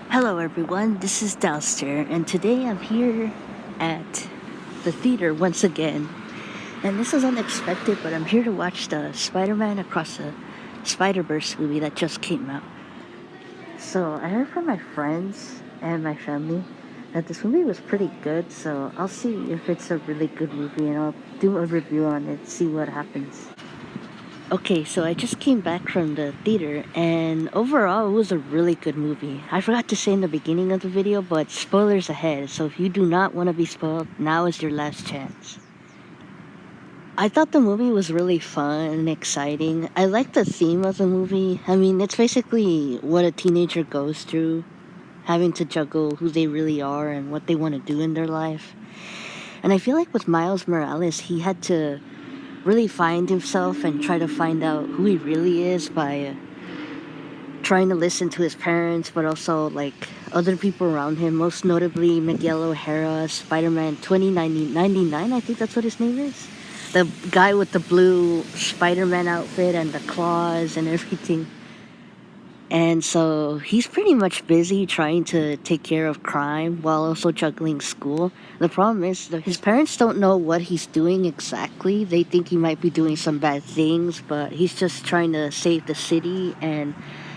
Hello, everyone. This is Dalster, and today I'm here at the theater once again. And this is unexpected, but I'm here to watch the Spider-Man Across the Spiderverse movie that just came out. So I heard from my friends and my family that this movie was pretty good. So I'll see if it's a really good movie, and I'll do a review on it, see what happens. Okay, so I just came back from the theater, and overall, it was a really good movie. I forgot to say in the beginning of the video, but spoilers ahead, so if you do not want to be spoiled, now is your last chance. I thought the movie was really fun and exciting. I like the theme of the movie. I mean, it's basically what a teenager goes through, having to juggle who they really are and what they want to do in their life. And I feel like with Miles Morales, he had to really find himself and try to find out who he really is by trying to listen to his parents, but also like other people around him, most notably Miguel O'Hara, Spider-Man 2099, I think that's what his name is. The guy with the blue Spider-Man outfit and the claws and everything. And so he's pretty much busy trying to take care of crime while also juggling school. The problem is that his parents don't know what he's doing exactly. They think he might be doing some bad things, but he's just trying to save the city. And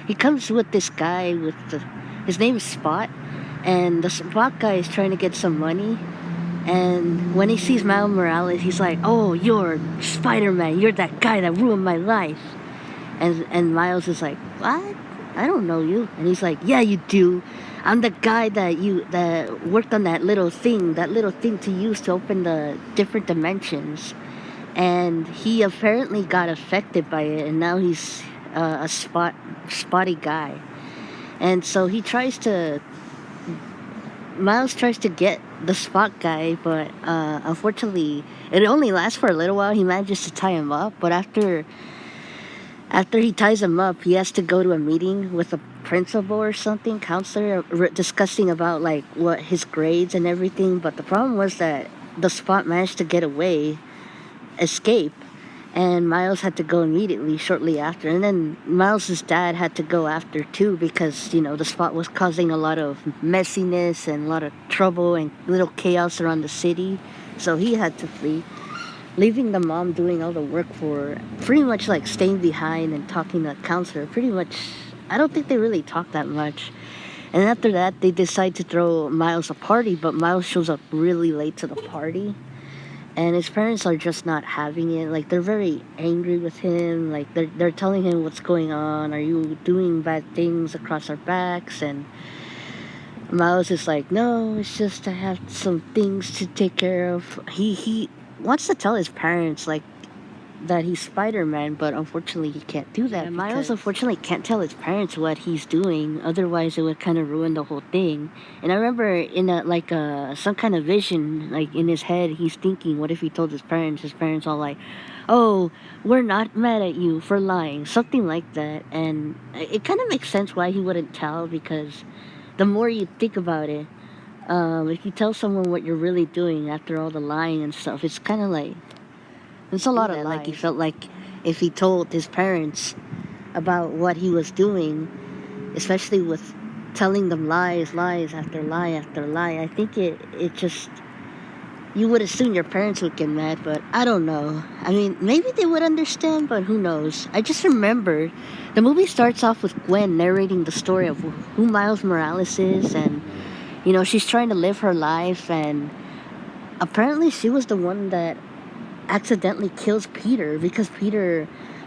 he comes with this guy his name is Spot, and the Spot guy is trying to get some money. And when he sees Miles Morales, he's like, "Oh, you're Spider-Man. You're that guy that ruined my life." And Miles is like, "What? I don't know you." And he's like, "Yeah, you do. I'm the guy that worked on that little thing to use to open the different dimensions." And he apparently got affected by it, and now he's a spotty guy. And so Miles tries to get the Spot guy, but unfortunately, it only lasts for a little while. He manages to tie him up, but after he ties him up, he has to go to a meeting with a principal or something, counselor, discussing about like what his grades and everything. But the problem was that the Spot managed to get away, escape, and Miles had to go immediately shortly after. And then Miles's dad had to go after too because the Spot was causing a lot of messiness and a lot of trouble and little chaos around the city. So he had to flee, leaving the mom doing all the work for pretty much like staying behind and talking to the counselor. Pretty much, I don't think they really talk that much. And after that, they decide to throw Miles a party, but Miles shows up really late to the party. And his parents are just not having it. Like, they're very angry with him. Like, they're telling him what's going on. Are you doing bad things across our backs? And Miles is like, no, it's just I have some things to take care of. He wants to tell his parents like that he's Spider-Man, but unfortunately he can't do that. And Miles unfortunately can't tell his parents what he's doing, otherwise it would kind of ruin the whole thing. And I remember in some kind of vision, like in his head, he's thinking, what if he told his parents? His parents all like, "Oh, we're not mad at you for lying," something like that. And it kind of makes sense why he wouldn't tell, because the more you think about it, if you tell someone what you're really doing after all the lying and stuff, it's kind of like it's a lot of like he felt like if he told his parents about what he was doing, especially with telling them lies after lie after lie, I think it just you would assume your parents would get mad, but I don't know. I mean, maybe they would understand, but who knows? I just remember the movie starts off with Gwen narrating the story of who Miles Morales is, and she's trying to live her life, and apparently she was the one that accidentally kills Peter because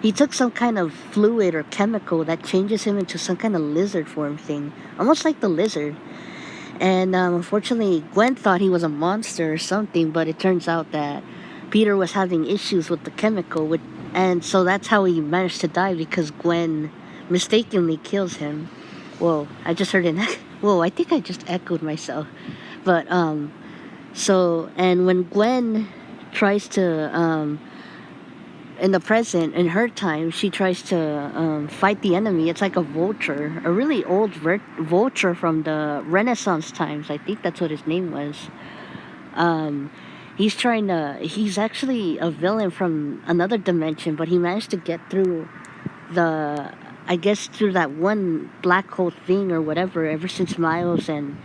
he took some kind of fluid or chemical that changes him into some kind of lizard form thing, almost like the lizard. And unfortunately, Gwen thought he was a monster or something, but it turns out that Peter was having issues with the chemical, and so that's how he managed to die, because Gwen mistakenly kills him. Whoa, I just heard an whoa, I think I just echoed myself. But and when Gwen tries to in the present, in her time, she tries to fight the enemy. It's like a vulture, a really old vulture from the Renaissance times. I think that's what his name was. He's actually a villain from another dimension, but he managed to get through the I guess through that one black hole thing or whatever, ever since Miles and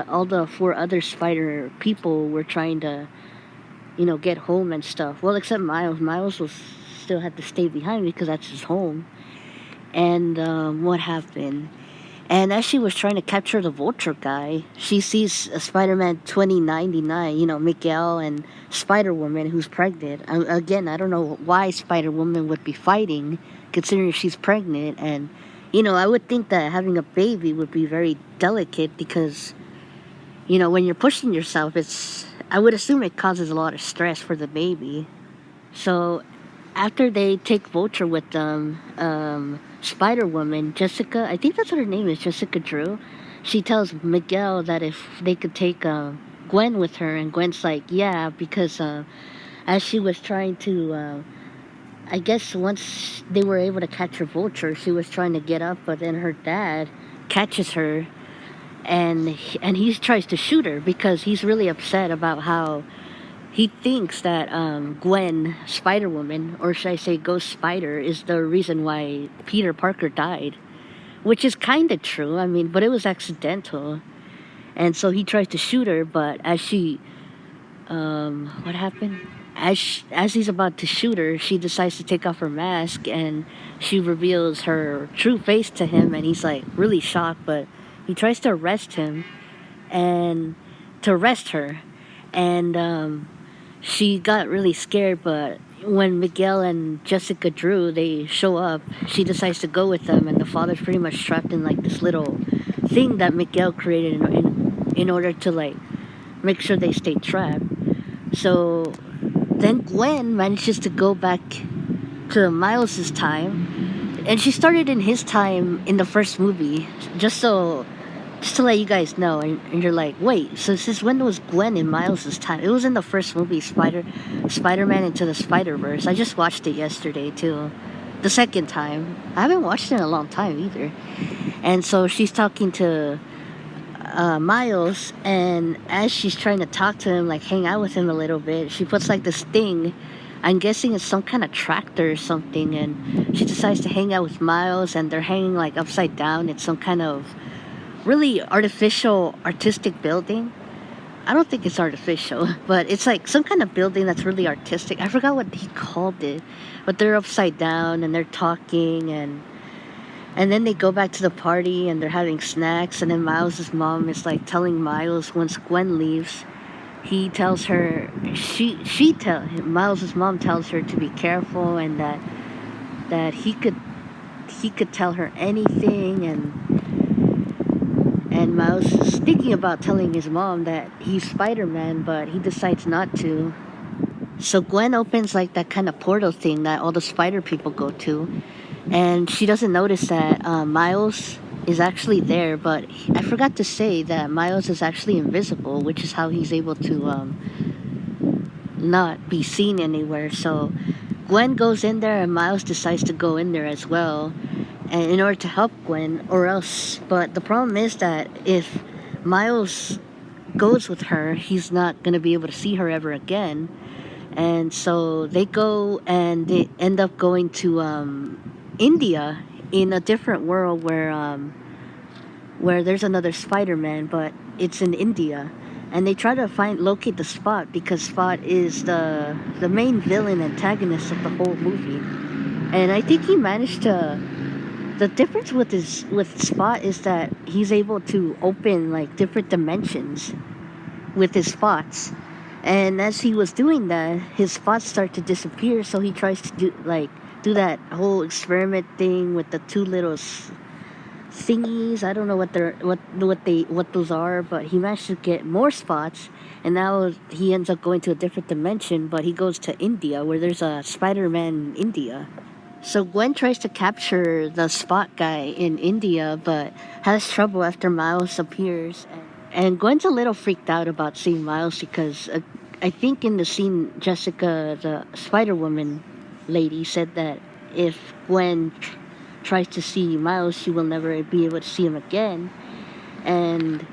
all the four other spider people were trying to, get home and stuff. Well, except Miles. Miles was still had to stay behind because that's his home. And what happened? And as she was trying to capture the vulture guy, she sees Spider-Man 2099, Miguel and Spider-Woman who's pregnant. Again, I don't know why Spider-Woman would be fighting, considering she's pregnant. And, I would think that having a baby would be very delicate because, when you're pushing yourself, I would assume it causes a lot of stress for the baby. So after they take Vulture with them, Spider Woman, Jessica, I think that's what her name is, Jessica Drew, she tells Miguel that if they could take Gwen with her, and Gwen's like, yeah, because as she was trying to, I guess once they were able to catch her Vulture, she was trying to get up, but then her dad catches her, and he tries to shoot her because he's really upset about how he thinks that Gwen, Spider Woman, or should I say Ghost Spider, is the reason why Peter Parker died. Which is kind of true, I mean, but it was accidental. And so he tries to shoot her, but as she. What happened? As he's about to shoot her, she decides to take off her mask and she reveals her true face to him, and he's like really shocked, but he tries to arrest him and to arrest her. And she got really scared, but when Miguel and Jessica Drew they show up, she decides to go with them, and the father's pretty much trapped in like this little thing that Miguel created in order to like make sure they stay trapped. So then Gwen manages to go back to Miles's time, and she started in his time in the first movie, just to let you guys know, and you're like, wait, so since when was Gwen in Miles's time? It was in the first movie, Spider-Man Into the Spiderverse. I just watched it yesterday too, the second time. I haven't watched it in a long time either. And so she's talking to Miles, and as she's trying to talk to him, like hang out with him a little bit, she puts like this thing. I'm guessing it's some kind of tractor or something, and she decides to hang out with Miles, and they're hanging like upside down. It's some kind of really artificial artistic building. I don't think it's artificial, but it's like some kind of building that's really artistic. I forgot what he called it, but they're upside down and they're talking, and then they go back to the party and they're having snacks, and then Miles's mom is like telling Miles once Gwen leaves, he tells her Miles's mom tells her to be careful, and that he could tell her anything, and Miles is thinking about telling his mom that he's Spider-Man, but he decides not to. So Gwen opens like that kind of portal thing that all the spider people go to, and she doesn't notice that Miles is actually there, but I forgot to say that Miles is actually invisible, which is how he's able to not be seen anywhere. So Gwen goes in there, and Miles decides to go in there as well, and in order to help Gwen, or else. But the problem is that if Miles goes with her, he's not gonna be able to see her ever again. And so they go and they end up going to India, in a different world where there's another Spider-Man, but it's in India. And they try to locate the Spot, because Spot is the main villain antagonist of the whole movie. And I think he managed to. The difference with Spot is that he's able to open like different dimensions with his spots. And as he was doing that, his spots start to disappear. So he tries to do that whole experiment thing with the two little thingies. I don't know what those are, but he managed to get more spots, and now he ends up going to a different dimension. But he goes to India, where there's a Spider-Man in India. So Gwen tries to capture the Spot guy in India, but has trouble after Miles appears. And Gwen's a little freaked out about seeing Miles because I think in the scene, Jessica, the Spider-Woman lady, said that if Gwen tries to see Miles, she will never be able to see him again. And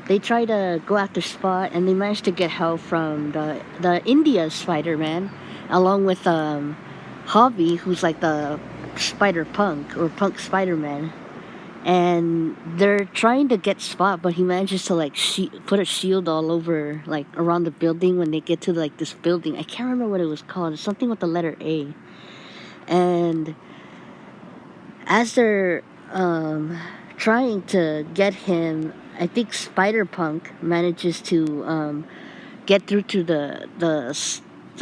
they try to go after Spot, and they manage to get help from the India Spider-Man, along with Hobby, who's like the Spider Punk or Punk Spider Man, and they're trying to get Spot, but he manages to like put a shield all over like around the building when they get to like this building. I can't remember what it was called. It's something with the letter A. And as they're trying to get him, I think Spider Punk manages to get through to the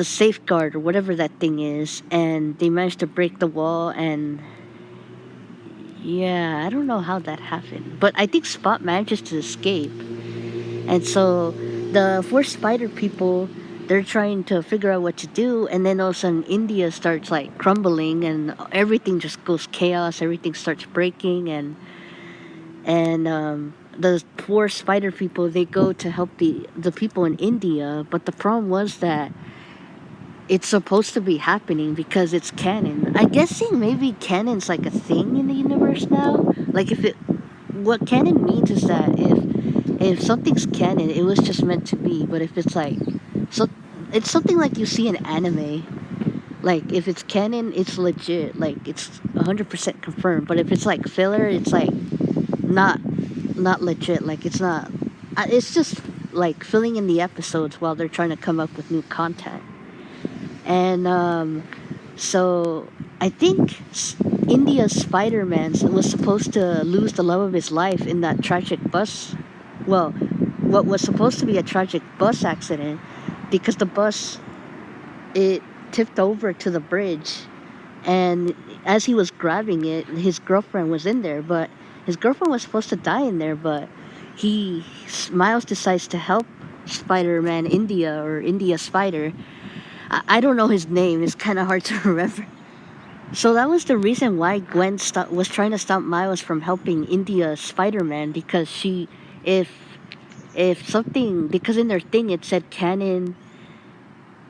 safeguard or whatever that thing is, and they manage to break the wall. And yeah, I don't know how that happened, but I think Spot manages to escape. And so the four spider people, they're trying to figure out what to do, and then all of a sudden India starts like crumbling, and everything just goes chaos. Everything starts breaking, and the four spider people, they go to help the people in India, but the problem was that it's supposed to be happening because it's canon. I guessing maybe canon's like a thing in the universe now. Like if it, what canon means is that if something's canon, it was just meant to be. But if it's like, so it's something like you see in anime. Like if it's canon, it's legit. Like it's 100% confirmed. But if it's like filler, it's like not not legit. Like it's not. It's just like filling in the episodes while they're trying to come up with new content. And so I think India's Spider-Man was supposed to lose the love of his life in that tragic bus. Well, what was supposed to be a tragic bus accident, because the bus, it tipped over to the bridge, and as he was grabbing it, his girlfriend was in there, but his girlfriend was supposed to die in there, but he Miles decides to help Spider-Man India, or India Spider. I don't know his name. It's kind of hard to remember. So that was the reason why Gwen was trying to stop Miles from helping India Spider-Man, because if something, because in their thing it said canon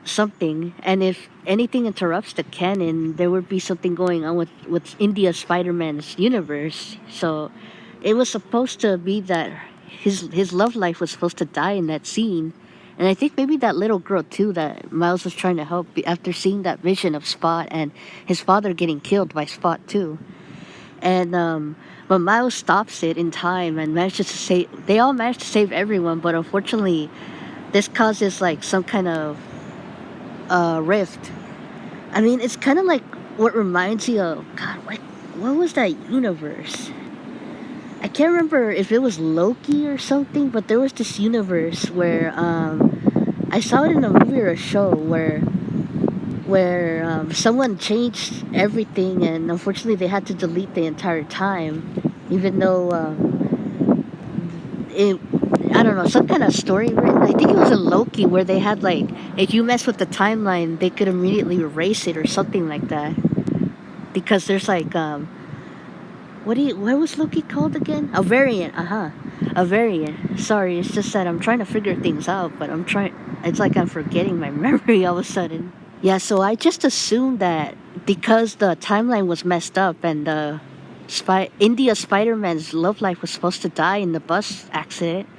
something, and if anything interrupts the canon, there would be something going on with India Spider-Man's universe. So it was supposed to be that his love life was supposed to die in that scene. And I think maybe that little girl too that Miles was trying to help after seeing that vision of Spot and his father getting killed by Spot too. And but Miles stops it in time and manages to save. They all manage to save everyone, but unfortunately, this causes like some kind of rift. I mean, it's kind of like what reminds you of God. What was that universe? I can't remember if it was Loki or something, but there was this universe where I saw it in a movie or a show where someone changed everything, and unfortunately they had to delete the entire time, even though it, I don't know, some kind of story written. I think it was in Loki where they had like, if you mess with the timeline, they could immediately erase it or something like that, because there's like what was Loki called again? A variant, a variant. Sorry, it's just that I'm trying to figure things out, but it's like I'm forgetting my memory all of a sudden. Yeah, so I just assumed that because the timeline was messed up and India Spider-Man's love life was supposed to die in the bus accident,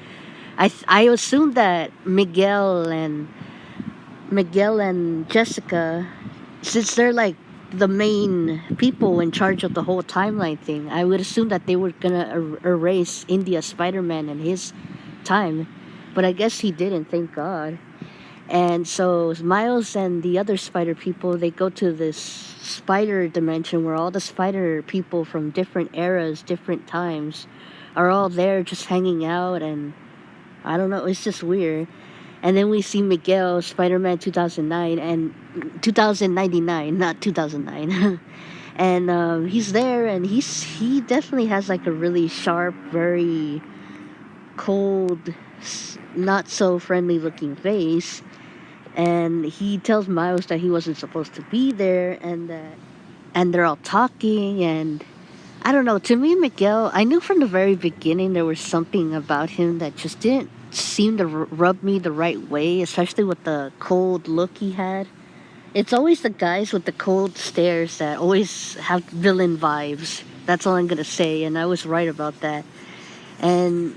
I assumed that Miguel and Jessica, since they're like the main people in charge of the whole timeline thing, I would assume that they were gonna erase India Spider-Man and his time, but I guess he didn't. Thank God. And so Miles and the other spider people, they go to this spider dimension where all the spider people from different eras, different times, are all there just hanging out, and I don't know, it's just weird. And then we see Miguel, Spider-Man 2009 and 2099, not 2009. And he's there, and he definitely has like a really sharp, very cold, not so friendly looking face. And he tells Miles that he wasn't supposed to be there, and they're all talking, and I don't know. To me, Miguel, I knew from the very beginning there was something about him that just didn't seem to rub me the right way, especially with the cold look he had. It's always the guys with the cold stares that always have villain vibes. That's all I'm gonna say, and I was right about that. And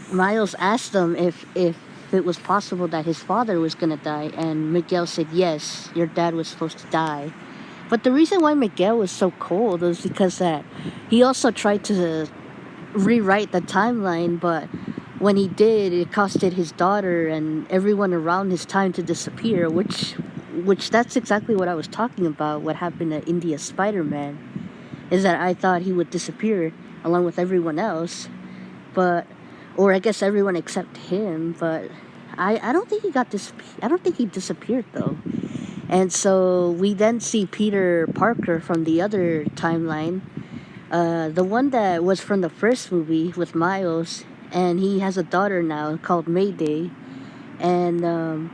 Miles asked them if it was possible that his father was gonna die, and Miguel said yes, your dad was supposed to die. But the reason why Miguel was so cold was because that he also tried to rewrite the timeline, but when he did, it costed his daughter and everyone around his time to disappear, which that's exactly what I was talking about. What happened to India Spider-Man is that I thought he would disappear along with everyone else, but or I guess everyone except him, but I don't think he I don't think he disappeared though. And so we then see Peter Parker from the other timeline, the one that was from the first movie with Miles, and he has a daughter now called Mayday, and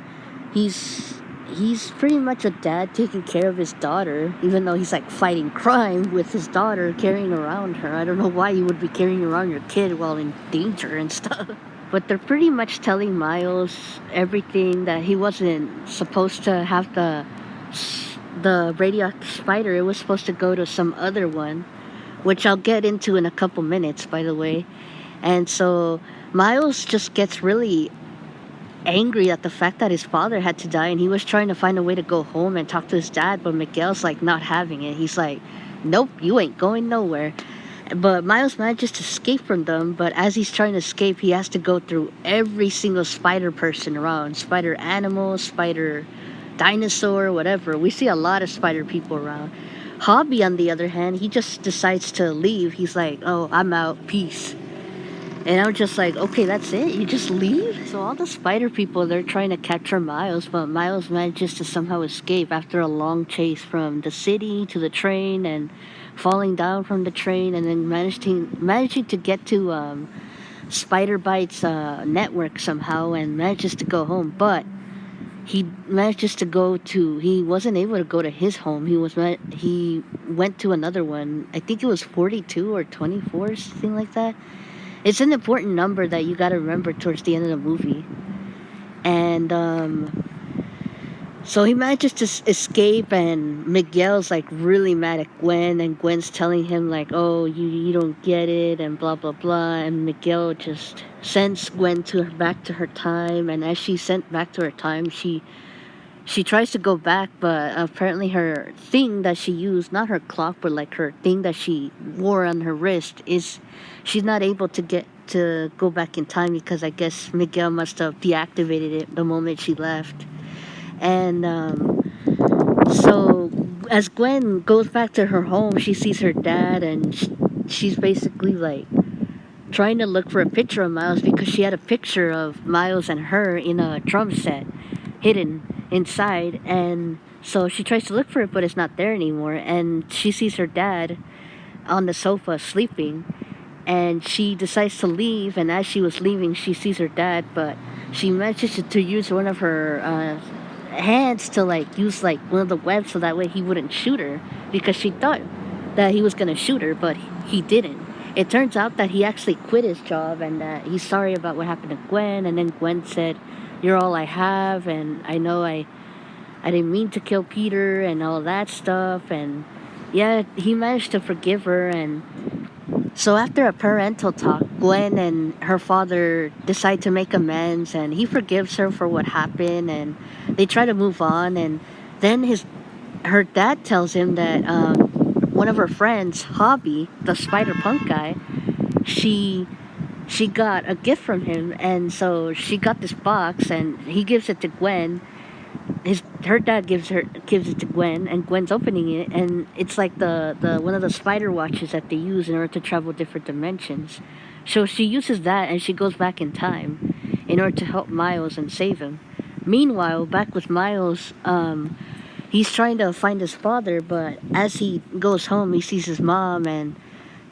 he's he's pretty much a dad taking care of his daughter, even though he's like fighting crime with his daughter, carrying around her. I don't know why you would be carrying around your kid while in danger and stuff. But they're pretty much telling Miles everything, that he wasn't supposed to have the radioactive spider. It was supposed to go to some other one, which I'll get into in a couple minutes, by the way. And so Miles just gets really angry at the fact that his father had to die, and he was trying to find a way to go home and talk to his dad, but Miguel's like not having it. He's like, nope, you ain't going nowhere. But Miles manages to escape from them, but as he's trying to escape, he has to go through every single spider person around. Spider animal, spider dinosaur, whatever. We see a lot of spider people around. Hobby, on the other hand, he just decides to leave. He's like, oh, I'm out, peace. And I'm just like, okay, that's it? You just leave? So all the spider people, they're trying to capture Miles, but Miles manages to somehow escape after a long chase from the city to the train and falling down from the train, and then managing to get to Spider Bite's network somehow, and manages to go home. But he wasn't able to go to his home. He went to another one. I think it was 42 or 24, something like that. It's an important number that you got to remember towards the end of the movie. And so he manages to escape, and Miguel's like really mad at Gwen, and Gwen's telling him like, oh, you don't get it, and blah blah blah. And Miguel just sends Gwen back to her time, and as she's sent back to her time, she tries to go back, but apparently her thing that she used, not her clock, but like her thing that she wore on her wrist, is she's not able to get to go back in time, because I guess Miguel must have deactivated it the moment she left. And so as Gwen goes back to her home, she sees her dad, and she's basically like trying to look for a picture of Miles, because she had a picture of Miles and her in a drum set hidden inside. And so she tries to look for it, but it's not there anymore. And she sees her dad on the sofa sleeping, and she decides to leave. And as she was leaving, she sees her dad, but she manages to use one of her hands to like use like one of the webs, so that way he wouldn't shoot her, because she thought that he was gonna shoot her, but he didn't. It turns out that he actually quit his job, and that he's sorry about what happened to Gwen. And then Gwen said, you're all I have, and I know I didn't mean to kill Peter and all that stuff. And yeah, he managed to forgive her. And so after a parental talk, Gwen and her father decide to make amends, and he forgives her for what happened, and they try to move on. And then her dad tells him that one of her friends, Hobby, the Spider Punk guy, she got a gift from him, and so she got this box, and he gives it to Gwen. Her dad gives it to Gwen, and Gwen's opening it, and it's like the one of the spider watches that they use in order to travel different dimensions. So she uses that, and she goes back in time in order to help Miles and save him. Meanwhile, back with Miles, he's trying to find his father, but as he goes home, he sees his mom, and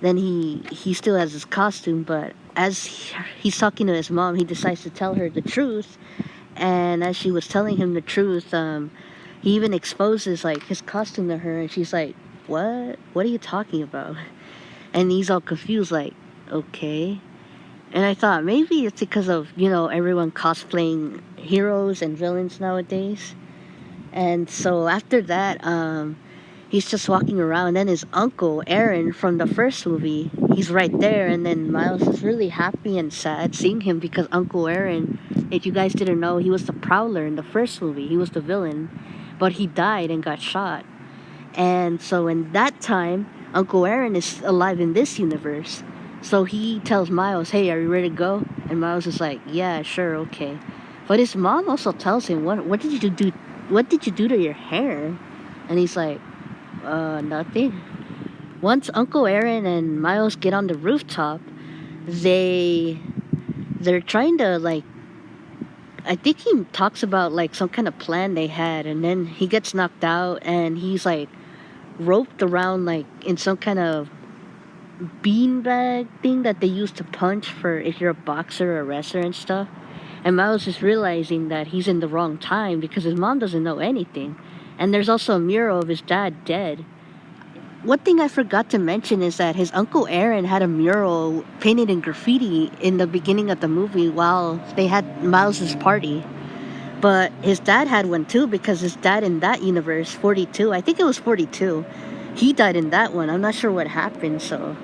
then he still has his costume, but as he's talking to his mom, he decides to tell her the truth. And as she was telling him the truth, he even exposes like his costume to her, and she's like, what are you talking about? And he's all confused, like, okay. And I thought maybe it's because of, everyone cosplaying heroes and villains nowadays. And so after that, he's just walking around, and then his uncle Aaron from the first movie, he's right there. And then Miles is really happy and sad seeing him, because Uncle Aaron, if you guys didn't know, he was the Prowler in the first movie. He was the villain, but he died and got shot. And so in that time, Uncle Aaron is alive in this universe. So he tells Miles, "Hey, are you ready to go?" And Miles is like, "Yeah, sure, okay." But his mom also tells him, "What did you do? What did you do to your hair?" And he's like, Nothing." Once Uncle Aaron and Miles get on the rooftop, they they're trying to like, I think he talks about like some kind of plan they had, and then he gets knocked out and he's like roped around like in some kind of beanbag thing that they use to punch for if you're a boxer or a wrestler and stuff. And Miles is realizing that he's in the wrong time because his mom doesn't know anything. And there's also a mural of his dad dead. One thing I forgot to mention is that his Uncle Aaron had a mural painted in graffiti in the beginning of the movie while they had Miles's party. But his dad had one too because his dad in that universe, 42, I think it was 42, he died in that one. I'm not sure what happened. So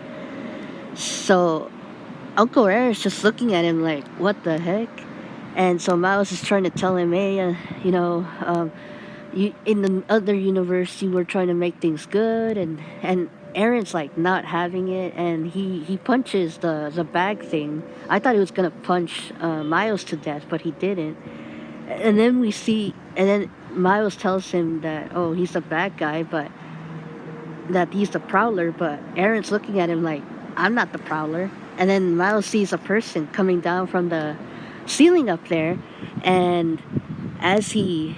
Uncle Aaron's just looking at him like, what the heck? And so Miles is trying to tell him, hey, you in the other universe, you were trying to make things good, and Aaron's like not having it, and he punches the bag thing. I thought he was gonna punch Miles to death, but he didn't. And then Miles tells him that, oh, he's the bad guy, but that he's the Prowler. But Aaron's looking at him like, I'm not the Prowler. And then Miles sees a person coming down from the ceiling up there, and as the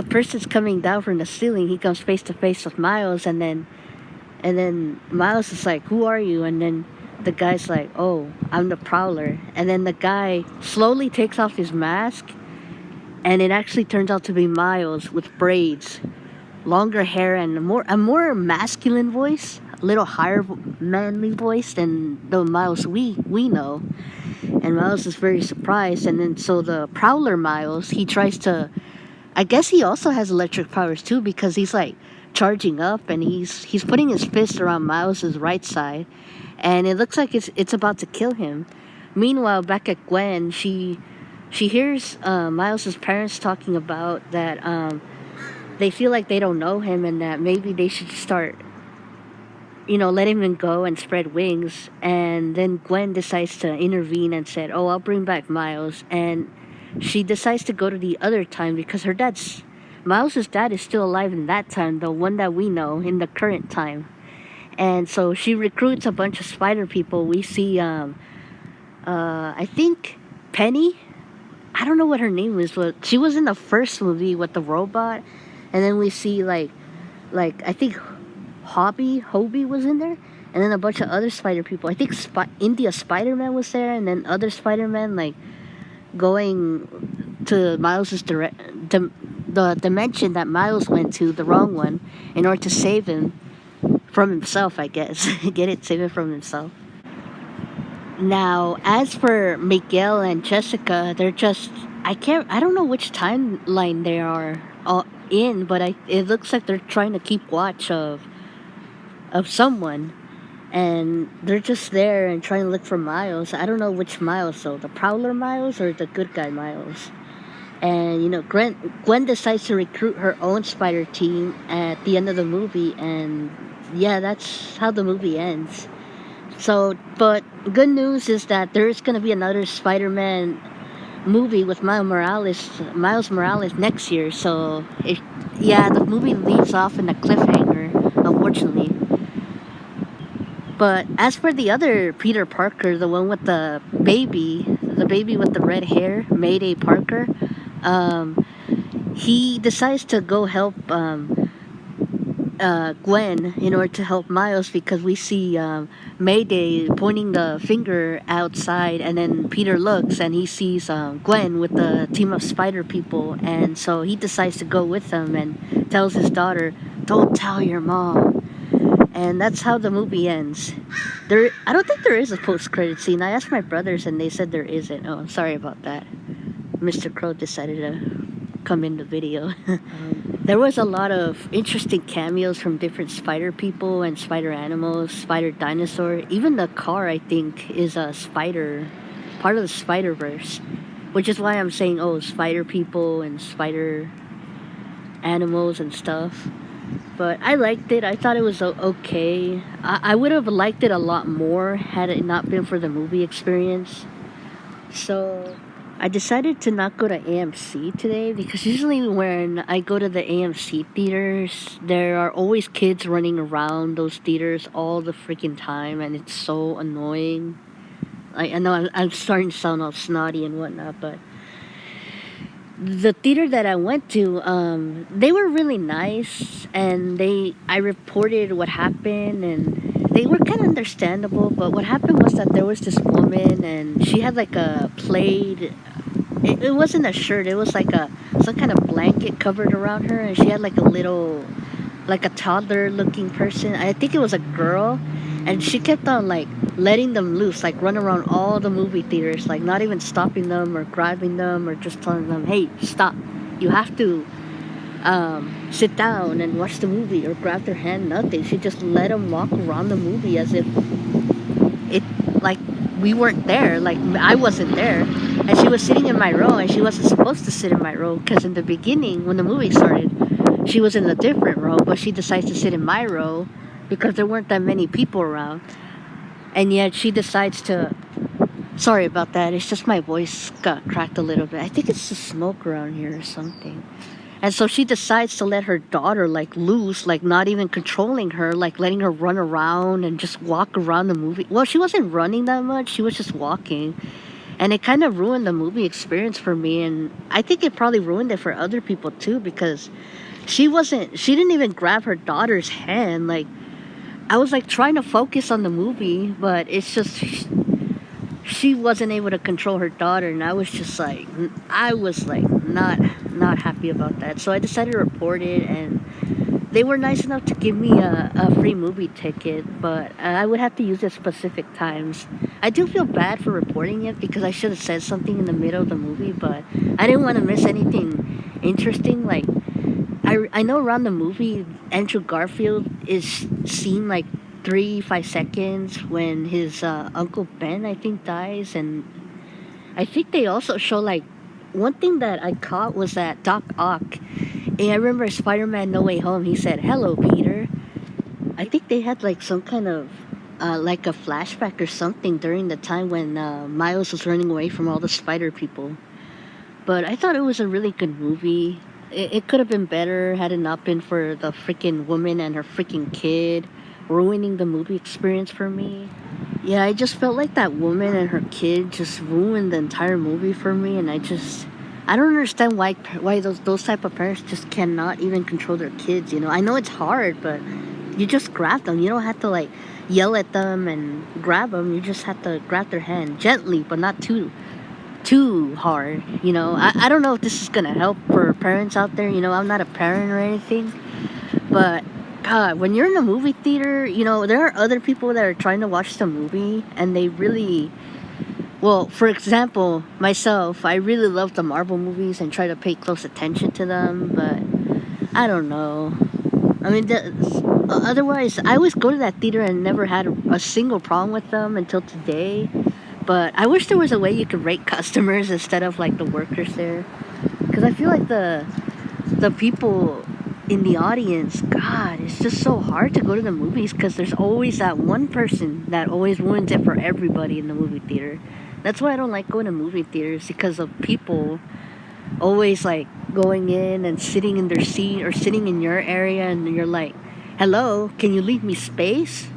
person's coming down from the ceiling, he comes face to face with Miles, and then Miles is like, "Who are you?" And then the guy's like, "Oh, I'm the Prowler." And then the guy slowly takes off his mask, and it actually turns out to be Miles with braids, longer hair, and a more masculine voice, a little higher manly voice than the Miles we know. And Miles is very surprised, and then so the Prowler Miles, he tries to, I guess he also has electric powers too because he's like charging up and he's putting his fist around Miles's right side, and it looks like it's about to kill him. Meanwhile, back at Gwen, she hears Miles's parents talking about that they feel like they don't know him and that maybe they should start, letting him go and spread wings. And then Gwen decides to intervene and said, "Oh, I'll bring back Miles." And she decides to go to the other time because Miles's dad is still alive in that time, the one that we know in the current time. And so she recruits a bunch of spider people. We see, I think Penny. I don't know what her name is, but she was in the first movie with the robot. And then we see like I think Hobie was in there, and then a bunch of other spider people. I think India Spider-Man was there, and then other Spider-Man like going to the dimension that Miles went to, the wrong one, in order to save him from himself, I guess. Get it? Save him from himself. Now, as for Miguel and Jessica, I don't know which timeline they are in, but it looks like they're trying to keep watch of someone, and they're just there and trying to look for Miles. I don't know which Miles though, the Prowler Miles or the good guy Miles. And Gwen decides to recruit her own spider team at the end of the movie, and yeah, that's how the movie ends. So, but good news is that there is going to be another Spider-Man movie with Miles Morales next year. So, yeah, the movie leaves off in a cliffhanger, unfortunately. But as for the other Peter Parker, the one with the baby with the red hair, Mayday Parker, he decides to go help Gwen in order to help Miles because we see Mayday pointing the finger outside, and then Peter looks and he sees Gwen with the team of spider people, and so he decides to go with them and tells his daughter, "Don't tell your mom." And that's how the movie ends. I don't think there is a post-credit scene. I asked my brothers and they said there isn't. Oh, I'm sorry about that. Mr. Crow decided to come in the video. There was a lot of interesting cameos from different spider people and spider animals, spider dinosaur. Even the car, I think, is a spider, part of the Spiderverse, which is why I'm saying, oh, spider people and spider animals and stuff. But I liked it. I thought it was okay. I would have liked it a lot more had it not been for the movie experience. So I decided to not go to AMC today because usually when I go to the AMC theaters, there are always kids running around those theaters all the freaking time, and it's so annoying. I know I'm starting to sound all snotty and whatnot, but the theater that I went to, they were really nice, and I reported what happened, and they were kind of understandable. But what happened was that there was this woman, and she had like a plaid. It wasn't a shirt. It was like a some kind of blanket covered around her, and she had like a little, like a toddler looking person. I think it was a girl, and she kept on like letting them loose, like run around all the movie theaters, like not even stopping them or grabbing them or just telling them, "Hey, stop! You have to sit down and watch the movie," or grab their hand. Nothing. She just let them walk around the movie as if it like we weren't there, like I wasn't there, and she was sitting in my row, and she wasn't supposed to sit in my row because in the beginning when the movie started, she was in a different row, but she decides to sit in my row because there weren't that many people around, and yet she decides to. Sorry about that. It's just my voice got cracked a little bit. I think it's the smoke around here or something. And so she decides to let her daughter like loose, like not even controlling her, like letting her run around and just walk around the movie. Well, she wasn't running that much, she was just walking. And it kind of ruined the movie experience for me. And I think it probably ruined it for other people too, because she didn't even grab her daughter's hand. Like, I was like trying to focus on the movie, but it's just she wasn't able to control her daughter, and I was like not happy about that. So I decided to report it, and they were nice enough to give me a free movie ticket, but I would have to use it specific times. I do feel bad for reporting it because I should have said something in the middle of the movie, but I didn't want to miss anything interesting. Like, I know around the movie, Andrew Garfield is seen like 3 5 seconds when his Uncle Ben, I think, dies, and I think they also show like one thing that I caught was that Doc Ock. And I remember Spider-Man No Way Home. He said, "Hello, Peter." I think they had like some kind of like a flashback or something during the time when Miles was running away from all the spider people. But I thought it was a really good movie. It could have been better had it not been for the freaking woman and her freaking kid ruining the movie experience for me. Yeah, I just felt like that woman and her kid just ruined the entire movie for me, and I don't understand why those type of parents just cannot even control their kids. I know it's hard, but you just grab them. You don't have to like yell at them and grab them. You just have to grab their hand gently, but not too hard. I don't know if this is gonna help for parents out there. I'm not a parent or anything, but God, when you're in a movie theater, there are other people that are trying to watch the movie, and they really, well, for example, myself, I really love the Marvel movies and try to pay close attention to them, but I don't know. I mean, otherwise, I always go to that theater and never had a single problem with them until today. But I wish there was a way you could rate customers instead of like the workers there, because I feel like the people in the audience, God, it's just so hard to go to the movies because there's always that one person that always ruins it for everybody in the movie theater. That's why I don't like going to movie theaters, because of people always like going in and sitting in their seat or sitting in your area, and you're like, "Hello, can you leave me space?"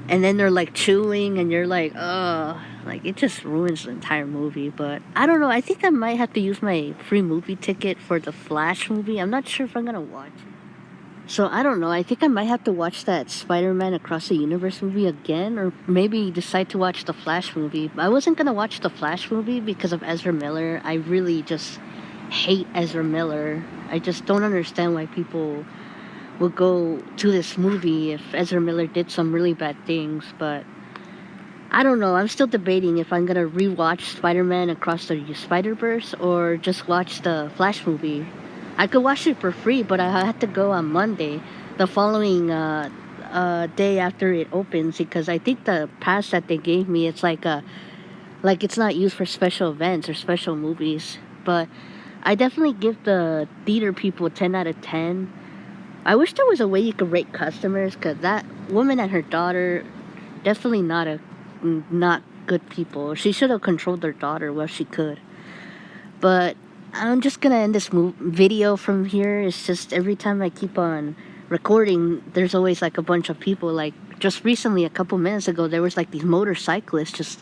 And then they're like chewing, and you're like, "Ugh." Like, it just ruins the entire movie. But I don't know. I think I might have to use my free movie ticket for the Flash movie. I'm not sure if I'm gonna watch it. So I don't know. I think I might have to watch that Spider-Man Across the Universe movie again, or maybe decide to watch the Flash movie. I wasn't gonna watch the Flash movie because of Ezra Miller. I really just hate Ezra Miller. I just don't understand why people would go to this movie if Ezra Miller did some really bad things. But I don't know. I'm still debating if I'm gonna rewatch Spider-Man Across the Spiderverse or just watch the Flash movie. I could watch it for free, but I had to go on Monday, the following day after it opens, because I think the pass that they gave me, it's like it's not used for special events or special movies. But I definitely give the theater people 10 out of 10. I wish there was a way you could rate customers, because that woman and her daughter, definitely not good people. She should have controlled their daughter well she could. But I'm just gonna end this video from here. It's just every time I keep on recording, there's always like a bunch of people. Like just recently, a couple minutes ago, there was like these motorcyclists just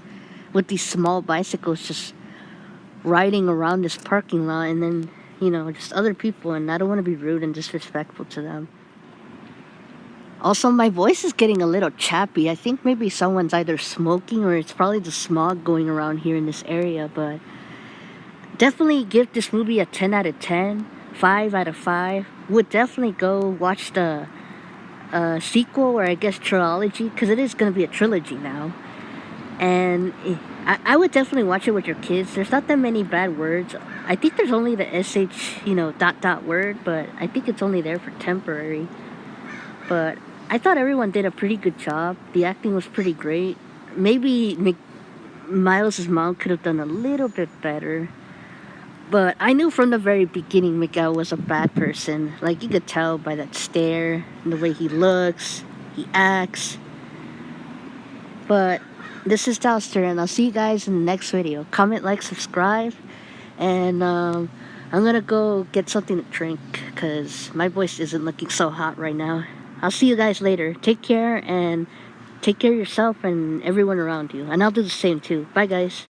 with these small bicycles just riding around this parking lot, and then just other people. And I don't want to be rude and disrespectful to them. Also, my voice is getting a little chappy. I think maybe someone's either smoking or it's probably the smog going around here in this area. But definitely give this movie a 10 out of 10, 5 out of 5. Would definitely go watch the sequel, or I guess trilogy, because it is going to be a trilogy now. And I would definitely watch it with your kids. There's not that many bad words. I think there's only the sh, dot dot word, but I think it's only there for temporary. But I thought everyone did a pretty good job. The acting was pretty great. Maybe Miles' mom could have done a little bit better. But I knew from the very beginning Miguel was a bad person. Like, you could tell by that stare, and the way he looks, he acts. But this is Dalster, and I'll see you guys in the next video. Comment, like, subscribe, and I'm gonna go get something to drink, because my voice isn't looking so hot right now. I'll see you guys later. Take care, and take care of yourself and everyone around you. And I'll do the same too. Bye, guys.